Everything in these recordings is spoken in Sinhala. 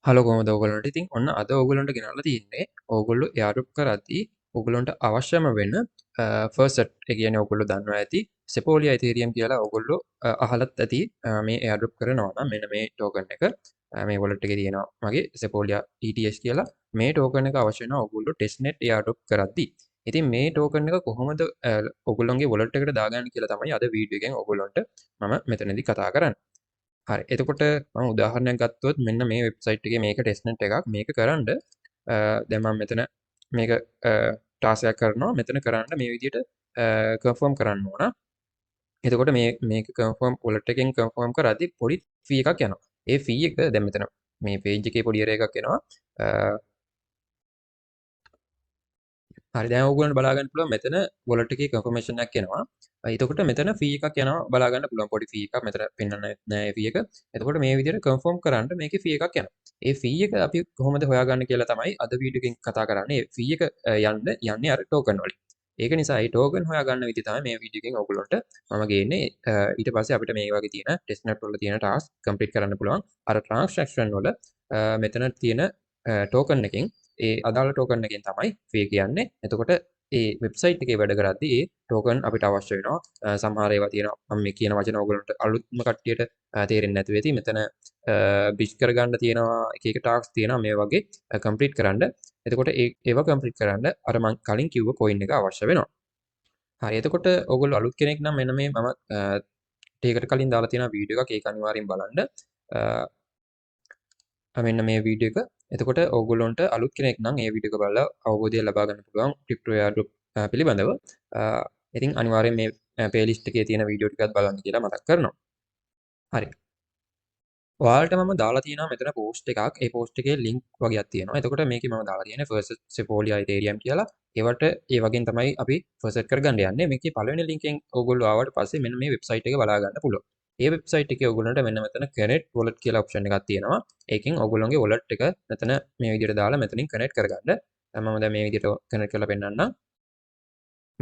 හලෝ කොහොමද ඔයගොල්ලන්ට? ඉතින් ඔන්න අද ඔයගොල්ලන්ට ගෙනල්ලා තියෙන්නේ ඕගොල්ලෝ එයාඩ්‍රොප් කරද්දී ඔයගොල්ලන්ට අවශ්‍යම වෙන ෆර්ස්ට් ඒ කියන්නේ ඔයගොල්ලෝ දන්නවා ඇති Sepolia Ethereum කියලා ඔයගොල්ලෝ අහලත් ඇති මේ එයාඩ්‍රොප් කරනවා නම් මෙන්න මේ ටෝකන් එක මේ wallet එකේ තියෙනවා මගේ Sepolia ETH කියලා මේ ටෝකන් එක අවශ්‍ය වෙනවා ඔයගොල්ලෝ testnet එයාඩ්‍රොප් කරද්දී. ඉතින් මේ ටෝකන් එක කොහොමද ඔයගොල්ලන්ගේ wallet එකට දාගන්නේ කියලා තමයි අද වීඩියෝ එකෙන් ඔයගොල්ලන්ට මම මෙතනදී කතා කරන්නේ. හරි එතකොට මම උදාහරණයක් ගත්තොත් මෙන්න මේ වෙබ්සයිට් එකේ මේක ටෙස්ට්නෙට් එකක් මේක කරන්න දැන් මම මෙතන මේක ටාස්ක් එකක් කරනවා මෙතන කරන්න මේ විදිහට කන්ෆර්ම් කරන්න ඕන. එතකොට මේක කන්ෆර්ම් wallet එකෙන් කන්ෆර්ම් කරද්දී පොඩි ෆී එකක් යනවා. ඒ ෆී එක දැන් මෙතන මේ page එකේ පොඩි error එකක් එනවා. හරි දැන් ඕගොල්ලන්ට බලා ගන්න පුළුවන් මෙතන wallet එකේ confirmation එකක් එනවා. එතකොට මෙතන fee එකක් යනවා බලා ගන්න පුළුවන් පොඩි fee එකක් මෙතන පෙන්වන්න නෑ fee එක. එතකොට මේ විදිහට confirm කරන්න මේකේ fee එකක් යනවා. ඒ fee එක අපි කොහොමද හොයාගන්නේ කියලා තමයි අද වීඩියෝ එකෙන් කතා කරන්නේ. ඒ fee එක යන්නේ අර token වලින්. ඒක නිසා මේ token හොයාගන්න විදිහ තමයි මේ වීඩියෝ එකෙන් ඔයගොල්ලන්ට මම ගේන්නේ. ඊට පස්සේ අපිට මේ වගේ තියෙන testnet වල තියෙන task complete කරන්න පුළුවන්. අර transaction වල මෙතන තියෙන token එකෙන් ඒ අදාළ ටෝකන් එකෙන් තමයි ෆී කියන්නේ. එතකොට ඒ වෙබ්සයිට් එකේ වැඩ කරද්දී ඒ ටෝකන් අපිට අවශ්‍ය වෙනවා. සමහර ඒවා තියෙනවා මම මේ කියන වචන ඔයගොල්ලන්ට අලුත්ම කට්ටියට තේරෙන්නේ නැතුව ඇති. මෙතන බ්‍රිජ් කරගන්න තියෙනවා එක එක ටාස්ක් තියෙනවා මේ වගේ කම්ප්ලීට් කරන්න. එතකොට ඒවා කම්ප්ලීට් කරන්න අර මම කලින් කිව්ව කොයින් එක අවශ්‍ය වෙනවා. හරි එතකොට ඔයගොල්ලෝ අලුත් කෙනෙක් නම් මෙන්න මේ මම ටේකට කලින් දාලා තියෙන වීඩියෝ එකක් ඒක අනිවාර්යෙන් බලන්න. මෙන්න මේ වීඩියෝ එක. එතකොට ඕගොල්ලොන්ට අලුත් කෙනෙක් නම් මේ වීඩියෝ එක බලලා අවබෝධය ලබා ගන්න පුළුවන් ක්‍රිප්ටෝ එයාඩ්‍රොප් පිළිබඳව. ඉතින් අනිවාර්යෙන් මේ ප්ලේලිස්ට් එකේ තියෙන වීඩියෝ ටිකත් බලන්න කියලා මතක් කරනවා. හරි. ඔයාලට මම දාලා තියෙනවා මෙතන පෝස්ට් එකක්. ඒ පෝස්ට් එකේ ලින්ක් වගේක් තියෙනවා. එතකොට මේකේ මම දාලා තියෙන්නේ Faucet Sepolia Ethereum කියලා. ඒවට ඒ වගේන් තමයි අපි Faucet කරගන්න යන්නේ. මේකේ පළවෙනි ලින්කෙන් ඕගොල්ලෝ ආවට පස්සේ මෙන්න මේ වෙබ්සයිට් එක බලා ගන්න පුළුවන්. ඒ වෙබ්සයිට් එකේ ඔයගොල්ලන්ට මෙන්න මෙතන connect wallet කියලා ඔප්ෂන් එකක් තියෙනවා. ඒකෙන් ඔයගොල්ලෝගේ wallet එක මෙතන මේ විදිහට දාලා මෙතනින් connect කරගන්න. මම දැන් මේ විදිහට connect කරලා පෙන්නන්නම්.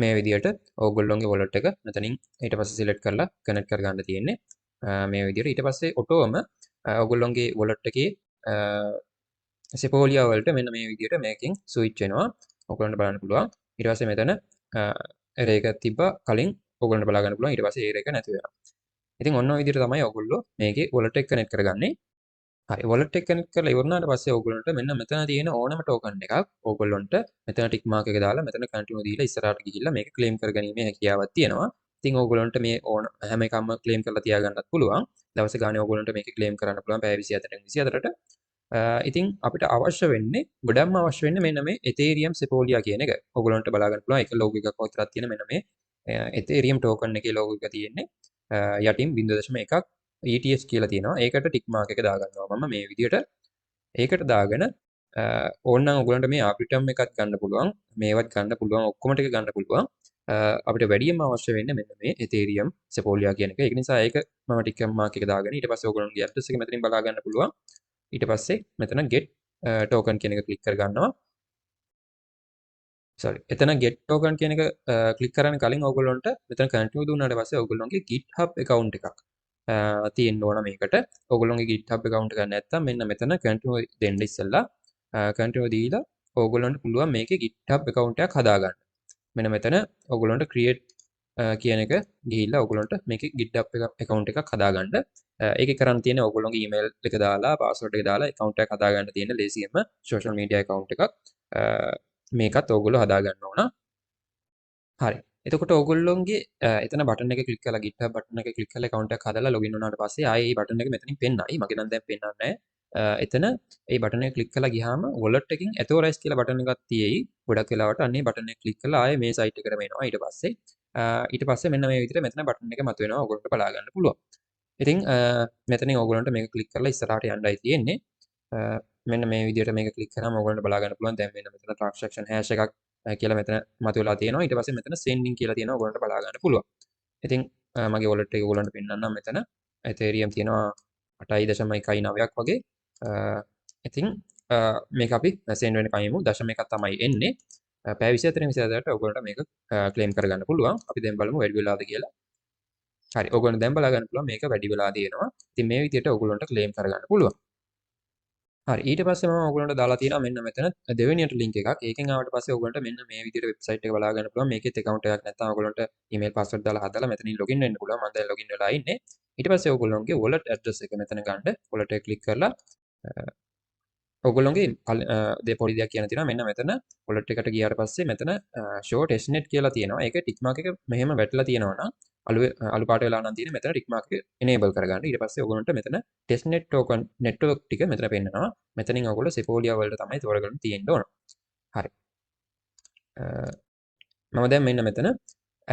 මේ විදිහට ඕගොල්ලෝගේ wallet එක මෙතනින් ඊට පස්සේ select කරලා connect කරගන්න තියෙන්නේ. මේ විදිහට ඊට පස්සේ ඔටෝම ඔයගොල්ලෝගේ wallet එකේ Sepolia වලට මෙන්න මේ විදිහට මේකෙන් ස්විච් වෙනවා. ඔයගොල්ලන්ට බලන්න පුළුවන්. ඊට පස්සේ මෙතන error එකක් තිබ්බා කලින් ඔයගොල්ලන්ට බලා ගන්න පුළුවන්. ඊට පස්සේ error එක නැති වෙනවා. ඉතින් ඔන්න ඔය විදිහට තමයි ඔයගොල්ලෝ මේකේ wallet එක connect කරගන්නේ. හරි wallet එක connect කරලා ඉවරනාට පස්සේ ඔයගොල්ලන්ට මෙන්න මෙතන තියෙන ඕනම token එකක් ඔයගොල්ලන්ට මෙතන tick mark එක දාලා මෙතන continue දීලා ඉස්සරහට ගිහිල්ලා මේක claim කරගැනීමේ හැකියාවක් තියෙනවා. ඉතින් ඔයගොල්ලන්ට මේ ඕන හැම එකක්ම claim කරලා තියාගන්නත් පුළුවන්. දවස් ගානේ ඔයගොල්ලන්ට මේක claim කරන්න පුළුවන් පැය 24න් 24ට. ඉතින් අපිට අවශ්‍ය වෙන්නේ ගොඩක්ම අවශ්‍ය වෙන්නේ මෙන්න මේ Ethereum Sepolia කියන එක. ඔයගොල්ලන්ට බලා ගන්න පුළුවන් එක logo එකක් විතරක් තියෙන මෙන්න මේ Ethereum token එකේ logo එක තියෙන්නේ. යටින් 0.1ක් ETH කියලා තියෙනවා. ඒකට ටික් මාක් එක දාගන්නවා මම මේ විදිහට. ඒකට දාගෙන ඕනනම් ඔයගොල්ලන්ට මේ ආපිටම් එකක් ගන්න පුළුවන්. මේවත් ගන්න පුළුවන්. ඔක්කොම ටික ගන්න පුළුවන්. අපිට වැඩියෙන්ම අවශ්‍ය වෙන්නේ මෙන්න මේ Ethereum Sepolia කියන එක. ඒක නිසා ඒක මම ටික් මාක් එක දාගෙන ඊට පස්සේ ඔයගොල්ලන්ගේ ඇඩ්‍රස් එක මෙතනින් බලා ගන්න පුළුවන්. ඊට පස්සේ මෙතන get token කියන එක ක්ලික් කර ගන්නවා. එතන get token කියන එක ක්ලික් කරන්න කලින් ඔයගොල්ලන්ට මෙතන continue දුන්නාට පස්සේ ඔයගොල්ලන්ගේ GitHub account එකක් තියෙන්න ඕන මේකට. ඔයගොල්ලන්ගේ GitHub account එකක් නැත්නම් මෙන්න මෙතන continue දෙන්න ඉස්සෙල්ලා continue දීලා ඔයගොල්ලන්ට පුළුවන් මේකේ GitHub account එකක් හදාගන්න. මෙන්න මෙතන ඔයගොල්ලන්ට create කියන එක ගිහිල්ලා ඔයගොල්ලන්ට මේකේ GitHub account එකක් හදාගන්න. ඒකේ කරන්න තියෙන්නේ ඔයගොල්ලන්ගේ email එක දාලා password එක දාලා account එකක් හදාගන්න තියෙන ලේසියෙන්ම social media account එකක්. මේකත් ඕගොල්ලෝ හදාගන්න ඕන. හරි. එතකොට ඕගොල්ලොන්ගේ එතන බටන් එක ක්ලික් කරලා GitHub බටන් එක ක්ලික් කරලා account එකක් හදලා login වුණාට පස්සේ ආයේ මේ බටන් එක මෙතනින් පෙන්නයි. මගේ නම් දැන් පෙන්නන්නේ නැහැ. එතන මේ බටන් එක ක්ලික් කරලා ගියාම wallet එකකින් authorize කියලා බටන් එකක් තියෙයි. ගොඩක් වෙලාවට අන්නේ බටන් එක ක්ලික් කරලා ආයේ මේ site එකටම එනවා. ඊට පස්සේ මෙන්න මේ විදිහට මෙතන බටන් එක මතුවෙනවා. ඕගොල්ලන්ට බලා ගන්න පුළුවන්. ඉතින් මෙතනින් ඕගොල්ලන්ට මේක ක්ලික් කරලා ඉස්සරහට යන්නයි තියෙන්නේ. මෙන්න මේ විදිහට මේක ක්ලික් කරාම ඔයගොල්ලන්ට බලා ගන්න පුළුවන් දැන් මෙතන transaction hash එකක් කියලා මෙතන මතුවලා තියෙනවා. ඊට පස්සේ මෙතන sending කියලා තියෙනවා. ඔයගොල්ලන්ට බලා ගන්න පුළුවන්. ඉතින් මගේ wallet එක ඔයගොල්ලන්ට පෙන්නන්නම් මෙතන Ethereum තියෙනවා 8.19ක් වගේ. ඉතින් මේක අපි send වෙන කයිමු 0.1ක් තමයි එන්නේ. පැය 24 24ට ඔයගොල්ලන්ට මේක claim කරගන්න පුළුවන්. අපි දැන් බලමු වැඩි වෙලාද කියලා. හරි. ඔයගොල්ලන්ට දැන් බලා ගන්න පුළුවන් මේක වැඩි වෙලා තියෙනවා. ඉතින් මේ විදිහට ඔයගොල්ලන්ට claim කරගන්න පුළුවන්. හරි ඊට පස්සේ මම ඔයගොල්ලන්ට දාලා තියෙනවා මෙන්න මෙතන දෙවෙනියට ලින්ක් එකක්. ඒකෙන් ආවට පස්සේ ඔයගොල්ලන්ට මෙන්න මේ විදිහට වෙබ්සයිට් එක බලා ගන්න පුළුවන්. මේකෙත් account එකක් නැත්නම් ඔයගොල්ලන්ට email password දාලා හදලා මෙතනින් login වෙන්න පුළුවන්. මම දැන් login වෙලා ඉන්නේ. ඊට පස්සේ ඔයගොල්ලන්ගේ wallet address එක මෙතන ගන්න. wallet එක click කරලා ඔයගොල්ලන්ගේ පොඩි දෙයක් කියන්න තියෙනවා. මෙන්න මෙතන wallet එකට ගියාට පස්සේ මෙතන show testnet කියලා තියෙනවා. ඒක tick mark එක මෙහෙම වැටලා තියෙනවා නම් අලු පාට වෙලා නම් තියෙන මෙතන ටික් මාර්ක් එක enable කරගන්න. ඊට පස්සේ ඔයගොල්ලන්ට මෙතන testnet token network ටික මෙතන පෙන්නනවා. මෙතනින් ඔයගොල්ලෝ Sepolia වලට තමයි තෝරගන්න තියෙන්න ඕන. හරි. මම දැන් මෙන්න මෙතන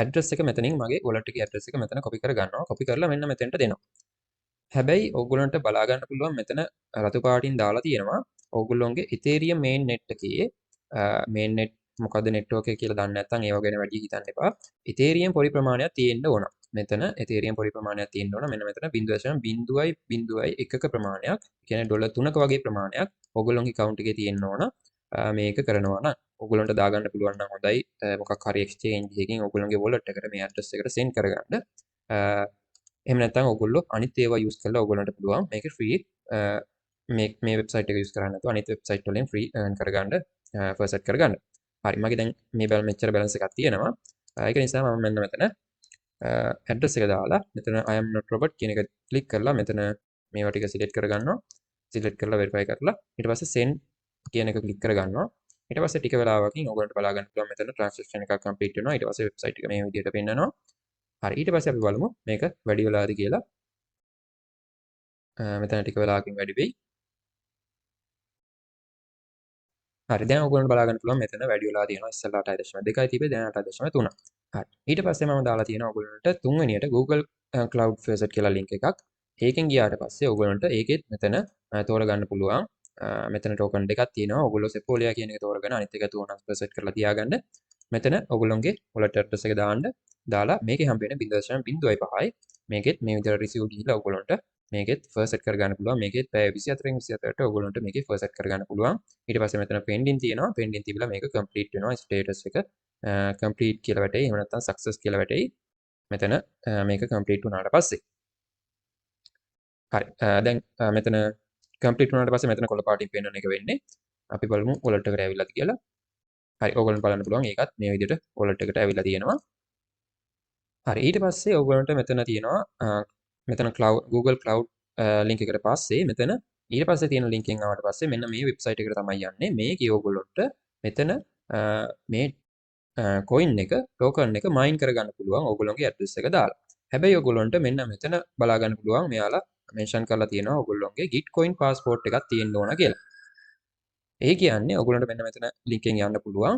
address එක මෙතනින් මගේ wallet එකේ address එක මෙතන copy කර ගන්නවා. copy කරලා මෙන්න මෙතෙන්ට දෙනවා. හැබැයි ඔයගොල්ලන්ට බලා ගන්න පුළුවන් මෙතන රතු පාටින් දාලා තියෙනවා. ඔයගොල්ලෝගේ Ethereum mainnet එකේ mainnet මොකද network එක කියලා දන්නේ නැත්නම් ඒව ගැන වැඩි හිතන්න එපා. Ethereum පොඩි ප්‍රමාණයක් තියෙන්න ඕන. මෙතන Ethereum පොඩි ප්‍රමාණයක් තියෙන්න ඕන. මෙන්න මෙතන 0.0.01ක ප්‍රමාණයක්, කියන්නේ ඩොලර් 3ක වගේ ප්‍රමාණයක් ඔයගොල්ලෝගේ account එකේ තියෙන්න ඕන. මේක කරනවා නම් ඔයගොල්ලන්ට දාගන්න පුළුවන් නම් හොඳයි. මොකක් හරි exchange එකකින් ඔයගොල්ලෝගේ wallet එකට මේ address එකට send කරගන්න. එහෙම නැත්නම් ඔයගොල්ලෝ අනිත් ඒවා use කරලා ඔයගොල්ලන්ට පුළුවන් මේක free මේ වෙබ්සයිට් එක use කරන්නේ නැතුව අනිත් වෙබ්සයිට් වලින් free earn කරගන්න Faucet කරගන්න. හරි මගේ දැන් මේ මෙච්චර balance එකක් තියෙනවා. ඒක නිසා මම මෙන්න මෙතන address එක දාලා මෙතන I am not robot කියන එක click කරලා මෙතන මේවා ටික select කරගන්නවා. select කරලා verify කරලා ඊට පස්සේ send කියන එක click කරගන්නවා. ඊට පස්සේ ටික වෙලාවකින් ඔයගොල්ලන්ට බලා ගන්න පුළුවන් මෙතන transaction එකක් complete වෙනවා. ඊට පස්සේ වෙබ්සයිට් එක මේ විදිහට පෙන්නනවා. හරි ඊට පස්සේ අපි බලමු මේක වැඩි වෙලාද කියලා. මෙතන ටික වෙලාවකින් වැඩි වෙයි. හරි දැන් ඔයගොල්ලන්ට බලා ගන්න පුළුවන් මෙතන වැඩි වෙලා තියෙනවා. ඉස්සෙල්ලා 8.2යි තිබේ දැන් 8.3. හරි ඊට පස්සේ මම දාලා තියෙනවා ඔයගොල්ලන්ට තුන්වෙනියට Google Cloud Faucet කියලා link එකක්. ඒකෙන් ගියාට පස්සේ ඔයගොල්ලන්ට ඒකෙත් මෙතන තෝරගන්න පුළුවන්. මෙතන token දෙකක් තියෙනවා. ඔයගොල්ලෝ Sepolia කියන එක තෝරගෙන අනිත් එක තුනක් Faucet කරලා තියාගන්න. මෙතන ඔයගොල්ලෝගේ wallet address එක දාලා මේකේ හම්බ වෙන 0.05යි. මේකෙත් මේ විදිහට receive ගිහිල්ලා ඔයගොල්ලන්ට මේකෙත් Faucet කරගන්න පුළුවන්. මේකෙත් පැය 24න් 24ට ඔයගොල්ලන්ට මේකේ Faucet කරගන්න පුළුවන්. ඊට පස්සේ මෙතන pending තියෙනවා. pending තිබිලා මේක complete වෙනවා. status එක complete කියලා වැටෙයි. එහෙම නැත්නම් success කියලා වැටෙයි. මෙතන මේක complete වුණාට පස්සේ. හරි. දැන් මෙතන complete වුණාට පස්සේ මෙතන කොළ පාටින් පෙන්වන එක වෙන්නේ. අපි බලමු wallet එකට ඇවිල්ලාද කියලා. හරි. ඔයගොල්ලන්ට බලන්න පුළුවන් ඒකත් මේ විදිහට wallet එකට ඇවිල්ලා තියෙනවා. හරි. ඊට පස්සේ ඔයගොල්ලන්ට මෙතන තියෙනවා මෙතන Google Cloud link එකට පස්සේ මෙතන ඊට පස්සේ තියෙන link එකෙන් ආවට පස්සේ මෙන්න මේ website එකට තමයි යන්නේ. මේකේ ඔයගොල්ලන්ට මෙතන මේ coin එක token එක mine කරගන්න පුළුවන් ඔයගොල්ලන්ගේ address එක දාලා. හැබැයි ඔයගොල්ලන්ට මෙන්න මෙතන බලා ගන්න පුළුවන් මෙයාලා mention කරලා තියෙනවා ඔයගොල්ලන්ගේ Gitcoin passport එකක් තියෙන්න ඕන කියලා. ඒ කියන්නේ ඔයගොල්ලන්ට මෙන්න මෙතන link එකෙන් යන්න පුළුවන්.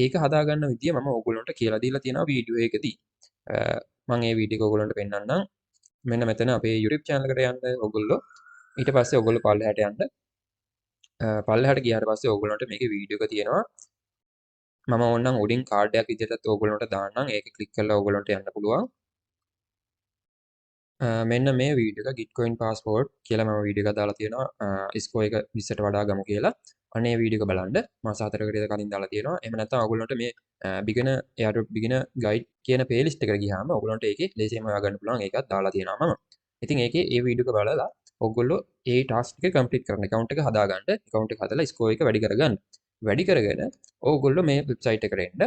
ඒක හදාගන්න විදිය මම ඔයගොල්ලන්ට කියලා දීලා තියෙනවා වීඩියෝ එකදී. මම මේ වීඩියෝ එක ඔයගොල්ලන්ට පෙන්නන්නම්. මෙන්න මෙතන අපේ YouTube channel එකට යන්න ඔයගොල්ලෝ ඊට පස්සේ ඔයගොල්ලෝ පල්ලෙහාට යන්න. පල්ලෙහාට ගියාට පස්සේ ඔයගොල්ලන්ට මේකේ වීඩියෝ එක තියෙනවා. මම ඕනනම් උඩින් කාඩ් එකක් විදිහටත් ඔයගොල්ලන්ට දාන්නම්. ඒක ක්ලික් කරලා ඔයගොල්ලන්ට යන්න පුළුවන්. මෙන්න මේ වීඩියෝ එක Gitcoin passport කියලා මම වීඩියෝ එකක් දාලා තියෙනවා. score එක 20ට වඩා ගමු කියලා. අනේ වීඩියෝ එක බලන්න. මාස 4කට විතර කලින් දාලා තියෙනවා. එහෙම නැත්නම් ඔයගොල්ලන්ට මේ beginner Airdrop beginner guide කියන playlist එකට ගියාම ඔයගොල්ලන්ට ඒකේ ලේසියෙන් හොයාගන්න පුළුවන්. ඒකත් දාලා තියෙනවා මම. ඉතින් ඒකේ ඒ වීඩියෝ එක බලලා ඔයගොල්ලෝ ඒ ටාස්ක් එක කම්ප්ලීට් කරන්න. account එක හදාගන්න. account එක හදලා score එක වැඩි කරගන්න. වැඩි කරගෙන ඕගොල්ලෝ මේ වෙබ්සයිට් එකට එන්න.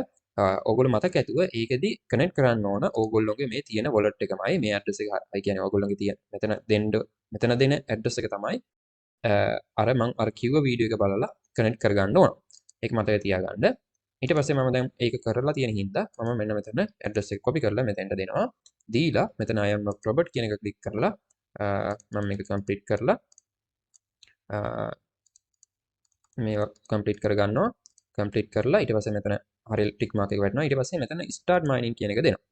ඕගොල්ලෝ මතක ඇතුව ඒකෙදි කනෙක්ට් කරන්න ඕන ඕගොල්ලෝගේ මේ තියෙන wallet එකමයි මේ address එක. ඒ කියන්නේ ඕගොල්ලෝගේ තියෙන මෙතන දෙන address එක තමයි අර මං අර කිව්ව වීඩියෝ එක බලලා කනෙක්ට් කරගන්න ඕන. ඒක මතක තියාගන්න. ඊට පස්සේ මම දැන් ඒක කරලා තියෙන හින්දා මම මෙන්න මෙතන address එක copy කරලා මෙතෙන්ට දෙනවා. දීලා මෙතන I am not robot කියන එක ක්ලික් කරලා මම මේක complete කරලා මේවා complete කරගන්නවා. complete කරලා ඊට පස්සේ මෙතන හරි ටික් මාක් එක වැටෙනවා. ඊට පස්සේ මෙතන start mining කියන එක දෙනවා.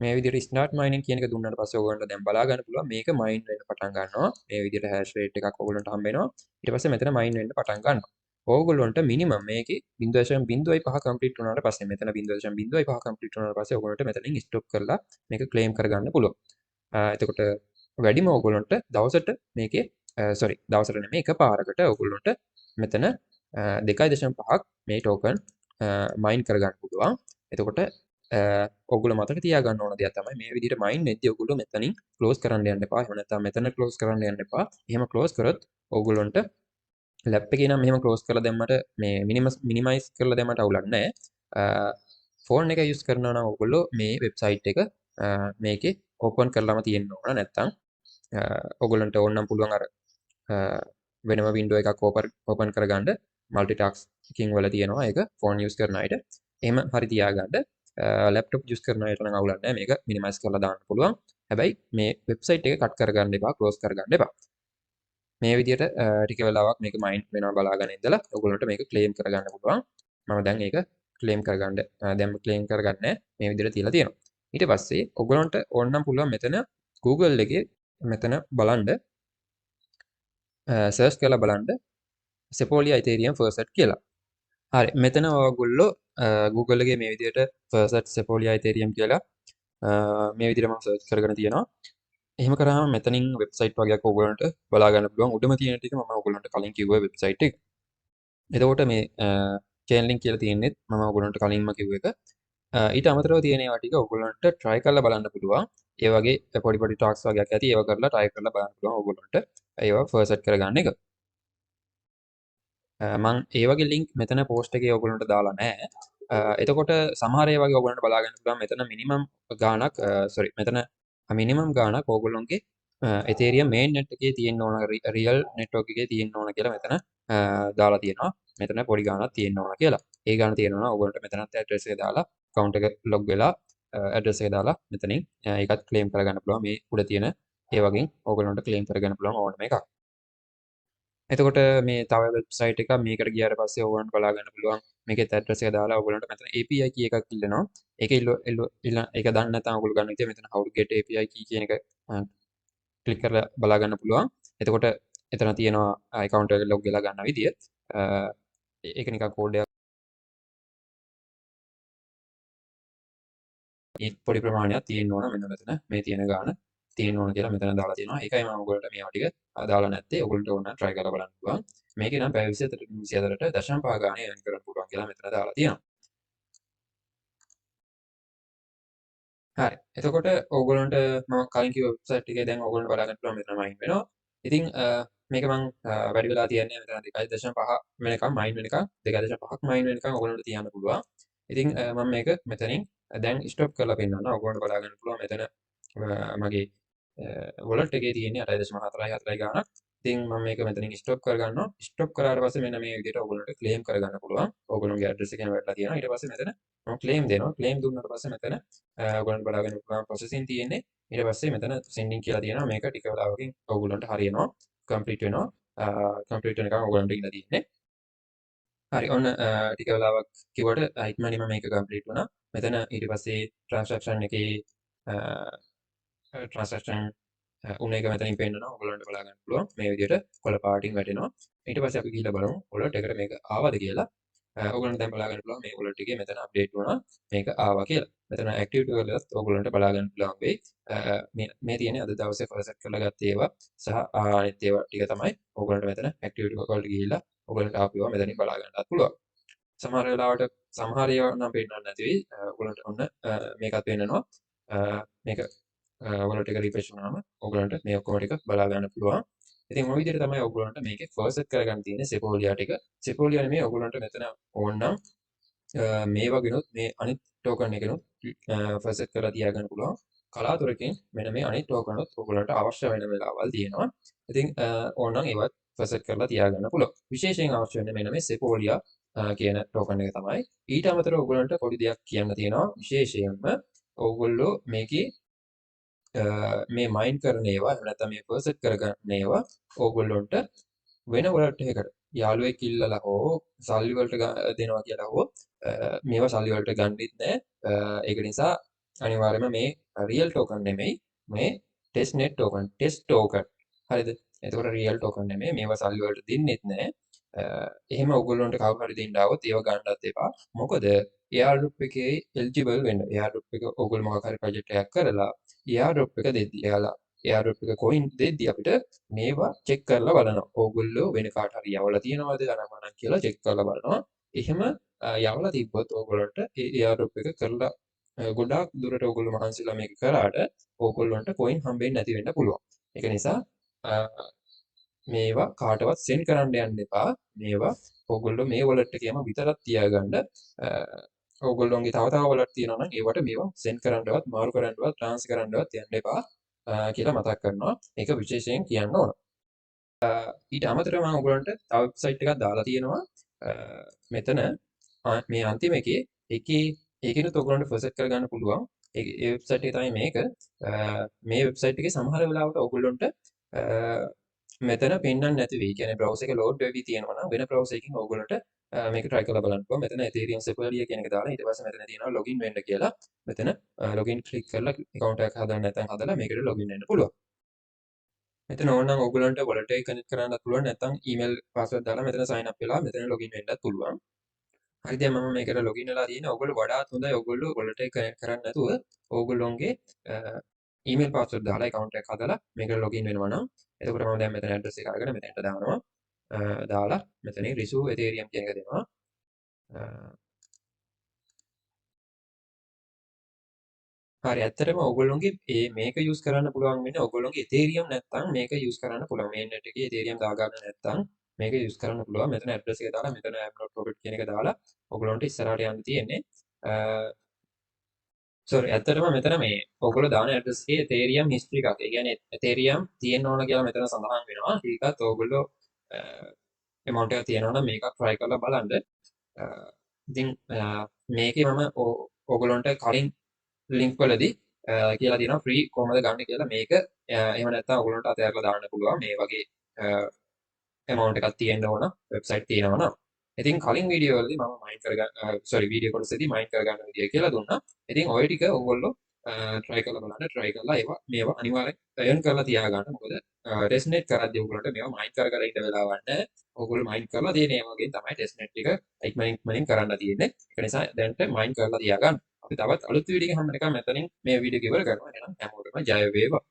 මේ විදිහට start mining කියන එක දුන්නාට පස්සේ ඔයගොල්ලන්ට දැන් බලා ගන්න පුළුවන් මේක mine වෙන්න පටන් ගන්නවා. මේ විදිහට hash rate එකක් ඔයගොල්ලන්ට හම්බ වෙනවා. ඊට පස්සේ මෙතන mine වෙන්න පටන් ගන්නවා. ඕගොල්ලන්ට minimum මේකේ 0.05 complete වුණාට පස්සේ මෙතන 0.05 complete වුණාට පස්සේ ඔයගොල්ලන්ට මෙතනින් stop කරලා මේක claim කරගන්න පුළුවන්. එතකොට වැඩිම ඔයගොල්ලන්ට දවසට මේකේ දවසට නෙමෙයි එකපාරකට ඔයගොල්ලන්ට මෙතන 2.5ක් මේ token mine කරගන්න පුළුවන්. එතකොට ඔයගොල්ලෝ මතක තියාගන්න ඕන දෙයක් තමයි මේ විදිහට mine වෙද්දී ඔයගොල්ලෝ මෙතනින් close කරන්න යන්න එපා. එහෙම නැත්නම් මෙතන close කරන්න යන්න එපා. එහෙම close කරොත් ඕගොල්ලොන්ට ලැප් එකේ නම් මෙහෙම ක්ලෝස් කරලා දැම්මට මේ මිනිමයිස් කරලා දැම්මට අවුලක් නැහැ. ෆෝන් එක යූස් කරනවා නම් ඕගොල්ලෝ මේ වෙබ්සයිට් එක මේකේ ඕපන් කරලාම තියෙන්න ඕන. නැත්තම් ඕගොල්ලන්ට ඕනනම් පුළුවන් අර වෙනම වින්ඩෝ එකක් ඕපන් කරගන්න මල්ටිටාස්කින් වල තියෙනවා ඒක ෆෝන් යූස් කරන අයට. එහෙම හරි තියාගන්න. ලැප්ටොප් යූස් කරන අයට නම් අවුලක් නැහැ. මේක මිනිමයිස් කරලා දාන්න පුළුවන්. හැබැයි මේ වෙබ්සයිට් එක කට් කරගන්න එපා, ක්ලෝස් කරගන්න එපා. මේ විදිහට ටික වෙලාවක් මේක මයින් වෙනවා බලාගෙන ඉඳලා ඔයගොල්ලන්ට මේක ක්ලේම් කරගන්න පුළුවන්. මම දැන් ඒක ක්ලේම් කරගන්න දැන් ක්ලේම් කරගන්න මේ විදිහට තියලා තියෙනවා. ඊට පස්සේ ඔයගොල්ලන්ට ඕනනම් පුළුවන් මෙතන Google එකේ මෙතන බලන්න සර්ච් කරලා බලන්න Sepolia Ethereum Faucet කියලා. හරි මෙතන ඔයගොල්ලෝ Google එකේ මේ විදිහට Faucet Sepolia Ethereum කියලා මේ විදිහට මම සර්ච් කරගෙන තියෙනවා. එහෙම කරාම මෙතනින් වෙබ්සයිට් වගේක් ඔයගොල්ලන්ට බලා ගන්න පුළුවන්. උඩම තියෙන ටික මම ඔයගොල්ලන්ට කලින් කිව්වා වෙබ්සයිට් එක. එතකොට මේ චේන් ලින්ක් කියලා තියෙන්නේ මම ඔයගොල්ලන්ට කලින්ම කිව්ව එක. ඊට අමතරව තියෙන ඒවා ටික ඔයගොල්ලන්ට try කරලා බලන්න පුළුවන්. ඒ වගේ පොඩි පොඩි ටාස්ක් වගේක් ඇති ඒවා කරලා try කරලා බලන්න පුළුවන් ඔයගොල්ලන්ට. ඒවා ෆර්ස්ට් කරගන්න එක. මං ඒ වගේ ලින්ක් මෙතන පෝස්ට් එකේ ඔයගොල්ලන්ට දාලා නැහැ. එතකොට සමහර ඒවා වගේ ඔයගොල්ලන්ට බලා ගන්න පුළුවන් මෙතන මිනිමම් ගාණක් මෙතන මිනිමම් ගාණක් ඕගොල්ලොන්ගේ Ethereum main net එකේ තියෙන්න ඕන real network එකේ තියෙන්න ඕන කියලා මෙතන දාලා තියෙනවා. මෙතන පොඩි ගාණක් තියෙන්න ඕන කියලා. ඒ ගාණ තියෙනවා ඕගොල්ලන්ට මෙතනත් address එක දාලා account එක log වෙලා address එක දාලා මෙතනින් ඒකත් claim කරගන්න පුළුවන්. මේ උඩ තියෙන ඒ වගේ ඕගොල්ලන්ට claim කරගන්න පුළුවන් ඕනම එකක්. එතකොට මේ තව වෙබ්සයිට් එකක් මේකට ගියාට පස්සේ ඕගොල්ලන්ට බලා ගන්න පුළුවන්. මේකේ address එක දාලා ඕගොල්ලන්ට මෙතන API key එකක් ඉල්ලනවා. ඒක ඒක දන්නේ නැත්නම් ඔයගොල්ලෝ ගන්න විදිය මෙතන how to get API key කියන එක ක්ලික් කරලා බලා ගන්න පුළුවන්. එතකොට එතන තියෙනවා account එක log වෙලා ගන්න විදිය. ඒක නිකන් කෝඩ් එකක්. ඒ පොඩි ප්‍රමාණයක් තියෙන්න ඕන මෙන්න මෙතන මේ තියෙන ගාන තියෙන්න ඕන කියලා මෙතන දාලා තියෙනවා. ඒකයි මම ඔයගොල්ලන්ට මේවා ටික දාලා නැත්තේ. ඔයගොල්ලන්ට ඕන try කරලා බලන්න පුළුවන්. මේකේ නම් පැය 24ට 0.5 ගානේ earn කරන්න පුළුවන් කියලා මෙතන දාලා තියෙනවා. හරි. එතකොට ඕගොල්ලන්ට මම කලින් කිව්ව වෙබ්සයිට් එකේ දැන් ඕගොල්ලන්ට බලා ගන්න පුළුවන් මෙතන මයින් වෙනවා. ඉතින් මේක මම වැඩි වෙලා තියන්නේ මෙතන 2.5 වෙනකම් මයින් වෙනකම් 2.5ක් මයින් වෙනකම් ඕගොල්ලන්ට තියන්න පුළුවන්. ඉතින් මම මේක මෙතනින් දැන් ස්ටොප් කරලා පෙන්නනවා. ඕගොල්ලන්ට බලා ගන්න පුළුවන් මෙතන මගේ වොලට් එකේ තියෙන්නේ 8.44 ගාණක්. ඉතින් මම මේක මෙතනින් ස්ටොප් කරගන්නවා. ස්ටොප් කරාට පස්සේ මෙන්න මේ විදිහට ඕගොල්ලන්ට ක්ලේම් කරගන්න පුළුවන්. ඕගොල්ලන්ගේ ඇඩ්‍රස් එකෙන් වැටලා තියෙනවා. ඊට පස්සේ මෙතන මම ක්ලේම් දෙනවා. ක්ලේම් දුන්නාට පස්සේ මෙතන ඔයගොල්ලන්ට බලා ගන්න පුළුවන් ප්‍රොසෙසින් තියෙන්නේ. ඊට පස්සේ මෙතන සෙන්ඩින් කියලා තියෙනවා. මේක ටික වෙලාවකින් ඔයගොල්ලන්ට හරියනවා. කම්ප්ලීට් වෙනවා. කම්ප්ලීට් වෙනකම් ඔයගොල්ලන්ට ඉන්න තියෙන්නේ. හරි ඔන්න ටික වෙලාවක් කිව්වට ඉක්මනින්ම මේක කම්ප්ලීට් වුණා. මෙතන ඊට පස්සේ ට්‍රාන්සැක්ෂන් එකේ ට්‍රාන්සැක්ෂන් උන එක මෙතනින් පෙන්නනවා. ඔයගොල්ලන්ට බලා ගන්න පුළුවන්. මේ විදිහට කොළ පාටින් වැටෙනවා. ඊට පස්සේ අපි ගිහිල්ලා බලමු වොලට් එකට මේක ආවද කියලා. ඔයගොල්ලන්ට දැන් බලා ගන්න පුළුවන් මේ වොලට් එකේ මෙතන අප්ඩේට් වුණා. මේක ආවා කියලා. මෙතන ඇක්ටිවිටි වලත් ඔයගොල්ලන්ට බලා ගන්න පුළුවන් වෙයි. මේ තියෙන්නේ අද දවසේ ෆර්ස්ට් කරලා ගත්ත ඒවා සහ අනිත් ඒවා ටික තමයි ඔයගොල්ලන්ට මෙතන ඇක්ටිවිටි වලට ගිහිල්ලා ඔයගොල්ලන්ට ආපුවා මෙතනින් බලා ගන්නත් පුළුවන්. සමහර වෙලාවට සමහර ඒවා නම් පෙන්නන්නේ නැති වෙයි. ඔයගොල්ලන්ට ඔන්න මේකත් පෙන්නනවා. මේක ඔයගොල්ලන්ට එක රිෆ්‍රෙෂ් වුණාම ඔයගොල්ලන්ට මේ ඔක්කොම ටික බලා ගන්න පුළුවන්. ඉතින් ওই විදිහට තමයි ඔයගොල්ලන්ට මේකේ ෆර්ස්ට් කරගන්න තියෙන්නේ Sepolia ටික. Sepolia නෙමෙයි ඔයගොල්ලන්ට මෙතන ඕනනම් මේ වගේනොත් මේ අනිත් ටෝකන් එකනොත් ෆර්ස්ට් කරලා තියාගන්න පුළුවන්. කලාතුරකින් මෙන්න මේ අනිත් ටෝකන්ොත් ඔයගොල්ලන්ට අවශ්‍ය වෙන වෙලාවල් තියෙනවා. ඉතින් ඕනනම් ඒවත් ෆර්ස්ට් කරලා තියාගන්න පුළුවන්. විශේෂයෙන් අවශ්‍ය වෙන්නේ මෙන්න මේ Sepolia කියන ටෝකන් එක තමයි. ඊට අමතරව ඔයගොල්ලන්ට පොඩි දෙයක් කියන්න තියෙනවා. විශේෂයෙන්ම ඔයගොල්ලෝ මේකේ මේ මයින් කරන ඒවා එහෙම නැත්නම් මේ පර්සෙට් කරගන්න ඒවා ඕගොල්ලොන්ට වෙන වලට එකකට යාළුවෙක් ඉල්ලලා හෝ සල්ලි වලට දෙනවා කියලා හෝ මේවා සල්ලි වලට ගන්නෙත් නෑ. ඒක නිසා අනිවාර්යයෙන්ම මේ රියල් ටෝකන් නෙමෙයි මේ ටෙස්ට්නෙට් ටෝකන් ටෙස්ට් ටෝකන්. හරිද? එතකොට රියල් ටෝකන් නෙමෙයි මේවා සල්ලි වලට දෙන්නෙත් නෑ. එහෙම ඔයගොල්ලොන්ට කවුරු හරි දෙන්න આવොත් ඒව ගන්නත් එපා. මොකද Airdrop එකේ එලිජිබල් වෙන්න. Airdrop එක ඔයගොල්ලෝ මොකක් හරි ප්‍රොජෙක්ට් එකක් කරලා Airdrop එක දෙද්දි එයාලා Airdrop එක කොයින් දෙද්දි අපිට මේවා චෙක් කරලා බලනවා. ඕගොල්ලෝ වෙන කාට හරි යවලා තියනවද අනම්මනම් කියලා චෙක් කරලා බලනවා. එහෙම යවලා තිබ්බොත් ඕගොල්ලන්ට ඒ Airdrop එක කරලා ගොඩාක් දුරට ඕගොල්ලෝ මහන්සිලා මේක කරාට ඕගොල්ලන්ට කොයින් හම්බෙන්නේ නැති වෙන්න පුළුවන්. ඒක නිසා මේවා කාටවත් සෙන්ඩ් කරන්න යන්න එපා. මේවා ඔයගොල්ලෝ මේ වොලට් එකේම විතරක් තියාගන්න. ඔයගොල්ලෝගේ තව තව වොලට් තියෙනවා නම් ඒවට මේවා සෙන්ඩ් කරන්නවත් මාරු කරන්නවත් ට්‍රාන්ස්ෆර් කරන්නවත් යන්න එපා කියලා මතක් කරනවා. ඒක විශේෂයෙන් කියන්න ඕන. ඊට අමතරව මම ඔයගොල්ලන්ට තව වෙබ්සයිට් එකක් දාලා තියෙනවා. මෙතන මේ අන්තිම එකේ ඒකිනුත් ඔයගොල්ලන්ට ෆොසෙට් කරගන්න පුළුවන්. ඒ වෙබ්සයිට් එක තමයි මේක. මේ වෙබ්සයිට් එකේ සමහර වෙලාවට ඔයගොල්ලන්ට මෙතන පෙන්වන්න නැති වෙයි. කියන්නේ browser එක load වෙවි තියෙනවා නම් වෙන browser එකකින් ඔයගොල්ලන්ට මේක try කරලා බලන්න පුළුවන්. මෙතන Ethereum Sepolia කියන එක දාලා ඊට පස්සේ මෙතන තියෙනවා login වෙන්න කියලා. මෙතන login click කරලා account එකක් හදන්න නැත්නම් හදලා මේකට login වෙන්න පුළුවන්. මෙතන ඕනනම් ඔයගොල්ලන්ට wallet එක connect කරන්නත් පුළුවන්. නැත්නම් email password දාලා මෙතන sign up වෙලා මෙතන login වෙන්නත් පුළුවන්. හරි දැන් මම මේකට login වෙලා තියෙනවා. ඔයගොල්ලෝ වඩාත් හොඳයි ඔයගොල්ලෝ wallet එක connect කරන්නේ නැතුව ඔයගොල්ලෝගේ ඊමේල් පාස්වර්ඩ් දාලා account එක හදලා මේකට login වෙනවා නම් එතකොට මම දැන් මෙතන address එක අරගෙන මෙතනට දානවා. දාලා මෙතනින් receive Ethereum කියන එක දෙනවා. හරි ඇත්තටම ඔයගොල්ලෝගේ මේක use කරන්න පුළුවන් වෙන්නේ ඔයගොල්ලෝගේ Ethereum නැත්තම් මේක use කරන්න පුළුවන්. mainnet එකේ Ethereum දාගන්න නැත්තම් මේක use කරන්න පුළුවන්. මෙතන address එක දාලා මෙතන Airdrop profit කියන එක දාලා ඔයගොල්ලන්ට ඉස්සරහට යන්න තියෙන්නේ. sorry ඇත්තටම මෙතන මේ ඔයගොල්ලෝ දාන address එකේ Ethereum history එකක්. ඒ කියන්නේ Ethereum තියෙන්න ඕන කියලා මෙතන සඳහන් වෙනවා. ඒකත් ඔයගොල්ලෝ amount එක තියෙනවා නම් මේක try කරලා බලන්න. ඉතින් මේකේ මම ඔයගොල්ලන්ට කලින් link වලදී කියලා තියෙනවා free කොහමද ගන්න කියලා. මේක එහෙම නැත්නම් ඔයගොල්ලන්ට අතහැරලා දාන්න පුළුවන්. මේ වගේ amount එකක් තියෙන්න ඕන website තියෙනවා නම්. ඉතින් කලින් වීඩියෝ වලදී මම මයින් කරගන්න වීඩියෝ කොටසේදී මයින් කරගන්න විදිය කියලා දුන්නා. ඉතින් ඔය ටික ඔයගොල්ලෝ try කරලා බලන්න. try කරලා මේවා අනිවාර්යෙන් earn කරලා තියාගන්න. මොකද testnet කරද්දී ඔයගොල්ලන්ට මේවා මයින් කර කර ඉන්න වෙලාවක් නැහැ. ඔයගොල්ලෝ මයින් කරලා තියෙන ඒ වගේ තමයි testnet ටික ඉක්මනින් කරන්න තියෙන්නේ. ඒ නිසා දැන්ට මයින් කරලා තියාගන්න. අපි තවත් අලුත් වීඩියෝ එකක් හම්බ වෙනකම් මෙතනින් මේ වීඩියෝ එක ඉවර කරනවා. එහෙනම් හැමෝටම ජය වේවා.